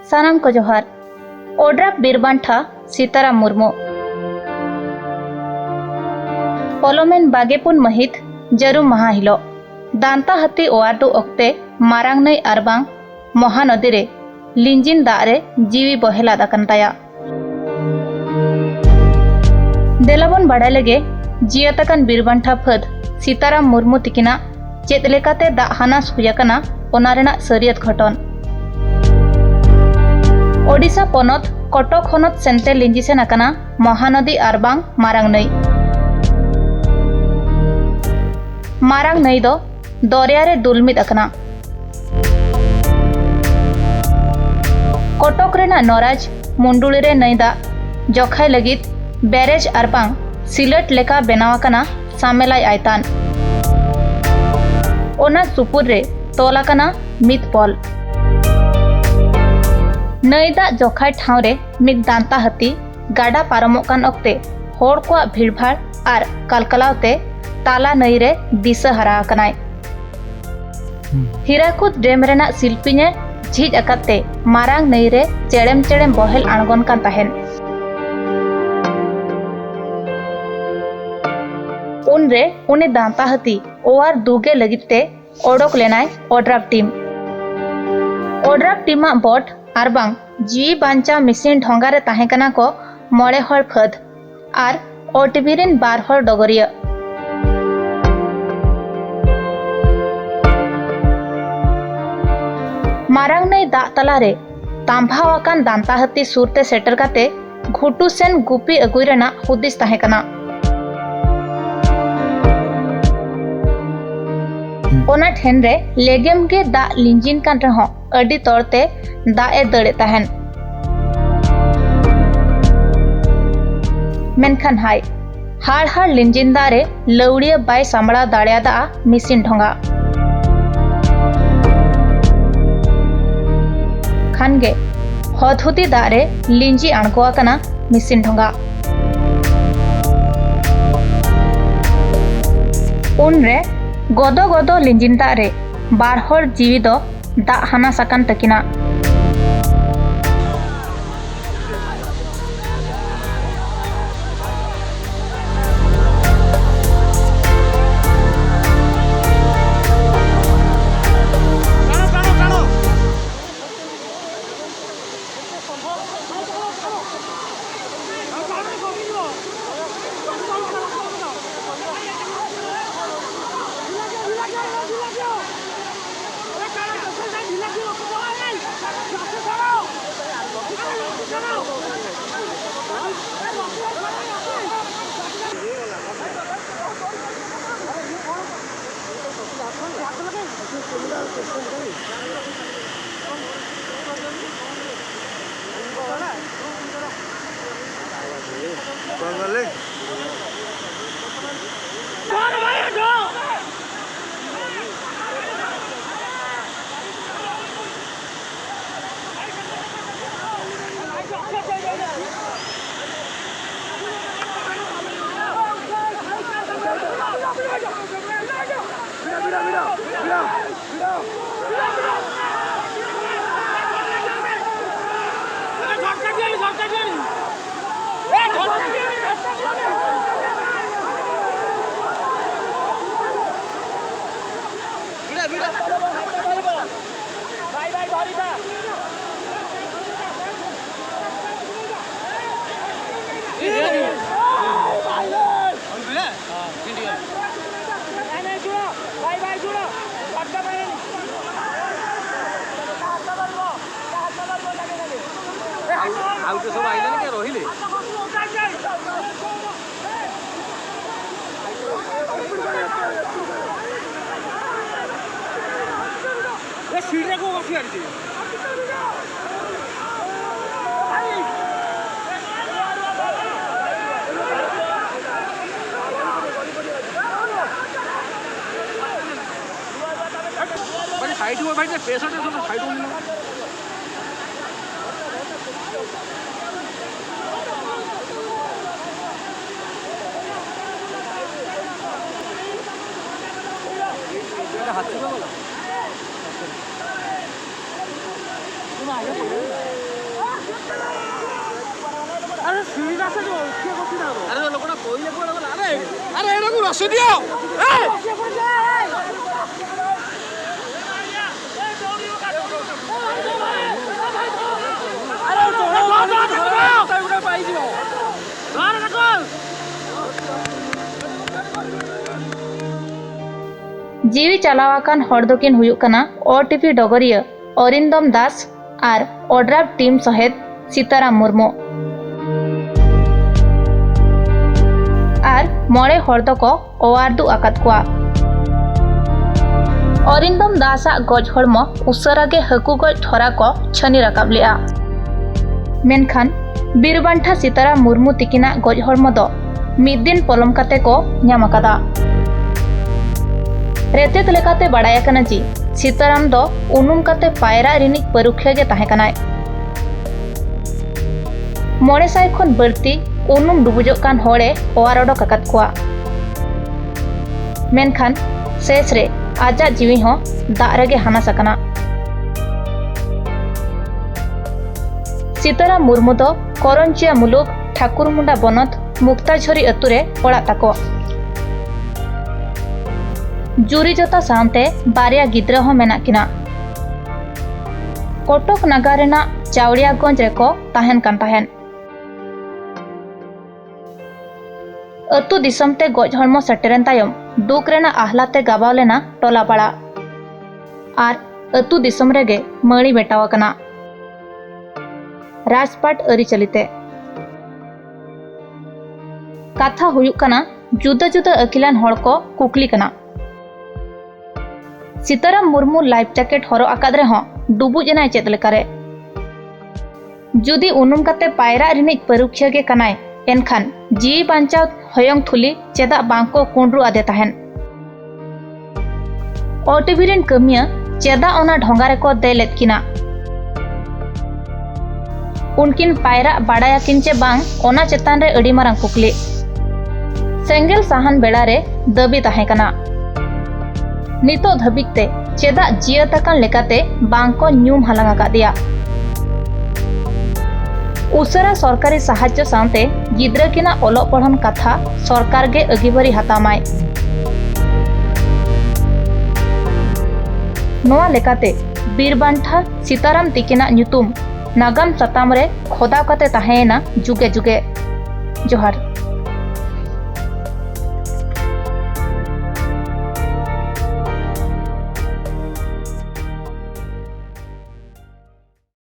सानाम को जोहार। ओड्राफ बीरबांठा सीताराम मुर्मू पलोमेन बागेपुन महित जरूम महा हिलो दांता हाथी ओवारदु ओक्ते मारांग नई आरबांग महानदी रे लिंजिन दारे जीवी बहेलाद अकन ताया। देलाबन बाड़ाय लगे जियातकन बीरबांठा फद सीताराम मुर्मू तिकिना चेद लेकाते दा हानास हुयकना ओना रेना सरियत घटन। ओडिशा पनत कटक हनत सेंते लिंजिसेन अकना महानदी आरबांग मारांग नई। मारांग नई दो दरिया रे दुलमिद अकना। कटक रेना नराज मुंडुली रे नई दा जखाय लगित बैरेज आरबांग सिलट लेका बेनावाकना सामेलाई आयतान। ओना सुपुर रे तोलाकना मित पल। नई दा जखाय ठाव रे मित दांता हाथी गाडा पारमोकान ओक्ते होड़ को भीड़भाड़ आर कलकलावते ताला नई रे दिशा हरा अकनाय। हीराकुद डेम रेना शिल्पीने झीज अकते मारांग नई रे चेड़ेम चेड़ेम बहेल आणगोन कान ताहेन। उनरे उनी दांता हाथी ओवार दुगे लगिते ओडोक लेनाय ओड्राफ टीम। ओड्राफ टीमा बोट आरबांग जीवी बांचा मिसिन ढोंगारे ताहेकना को मोड़े हर फद आर ओटीवीरेन बार हर डगरिया। मारांग नई दा तलारे तांभावाकान दांता हाथी सुरते सेटर काते घुटू सेन गुपी अगुई रेना हुदिस ताहेकना। ओना ठेन रे लेगेम के दा लिंजिन कान रहो अडी तोड़ते दा ए दड़े ताहेन। मेनखान हाय हाड़ हाड़ लिंजिन दारे लौड़िया बाय सामड़ा दाड़िया दा मिसिन ढोंगा। खानगे हदहुदी दारे लिंजी आणगोआ कना मिसिन ढोंगा। उनरे गोदो गोदो लिंजिन दारे बार हर जीवी दो दा हाना साकान तकिना। सब आइले के रहिले ए सीढ़ी को बसी आड़ी साइड में भाई पेशेंट है सब साइड में हाथ से बोला तुम आ गए अरे सुविधा से जो उसके को सीधा अरे लोगों ने कोई लेको लगा अरे अरे ये लोग रस्सी दियो जीवी चलावाकान हर दोकिन हुयुक कना ओटीपी डगरिया अरिंदम दास और ओड्राफ टीम सहित सीताराम मुर्मू और मणे हर दको ओवारदु आकाद कोआ। अरिंदम दासा गज हड़मो उसरागे हाकु गज ठरा को छनी राकाब लेआ मेनखान बीरबांठा सीताराम मुर्मू तिकिना गज हड़मो दो मिद दिन पलम काते को ᱧᱟᱢ आकादा। रेतेत लेकाते बाडाय कना जी सीताराम दो उनुम काते पायरा रिनिक परुखिया गे ताहे कनाय। मोड़े साय खन बर्ती उनुम डुबुजोग कान होड़े ओवार ओडोक आकाद कोआ मेनखान शेष रे आजा जीवी हो दाग रेगे हानास आकाना। सीताराम मुर्मू दो करंचिया मुलुक ठाकुरमुंडा बनत मुक्ताझरी अतुरे ओड़ा ताको जुरी जोता सामते बारिया गिद्रा हो मेना किना। कटक नागारेना चावड़ियागंज रेको ताहेन कान ताहेन। अतु दिसमते गज हड़मो सेटेरेन तायम दुक रेना आहलाते गाबाव लेना टोला पाड़ा और अतु दिसम रेगे मणि बेटाव कना राजपाट अरिचलिते। कथा हुयुक कना जुदा जुदा अकिलान हड़ को कुकली कना। सीताराम मुर्मू लाइफ जैकेट हरो आकाद रेहों डुबुज एनाय चेद लेकारे। जुदी उनुम काते पायरा रिनिज परुखिया गे कनाय एनखान जीवी बांचाव हयंग थुली चेदा बांको कुंड्रु आदे ताहेन। ओटीवी रेन कमिया चेदा ओना ढोंगा रेको दे लेद किना। उनकिन पायरा बाडायाकिन चे बांग ओना चेतान रे अडी मारांग कुकली सेंगेल साहान बेड़ा रे दबी ताहे कना। नितो धबिकते चेदा जियताकान लेकाते बांको न्यूम हालांग आकादिया। उसरा सरकारी साहाज्य सावते गिद्रा किना ओलो पढ़न कथा सरकार गे अगिबारी हातामाय। नोआ लेकाते बीरबांठा सीताराम तिकिना ᱧᱩᱛᱩᱢ नागाम सताम रे खोदा कते ताहेना जुगे जुगे। जोहार।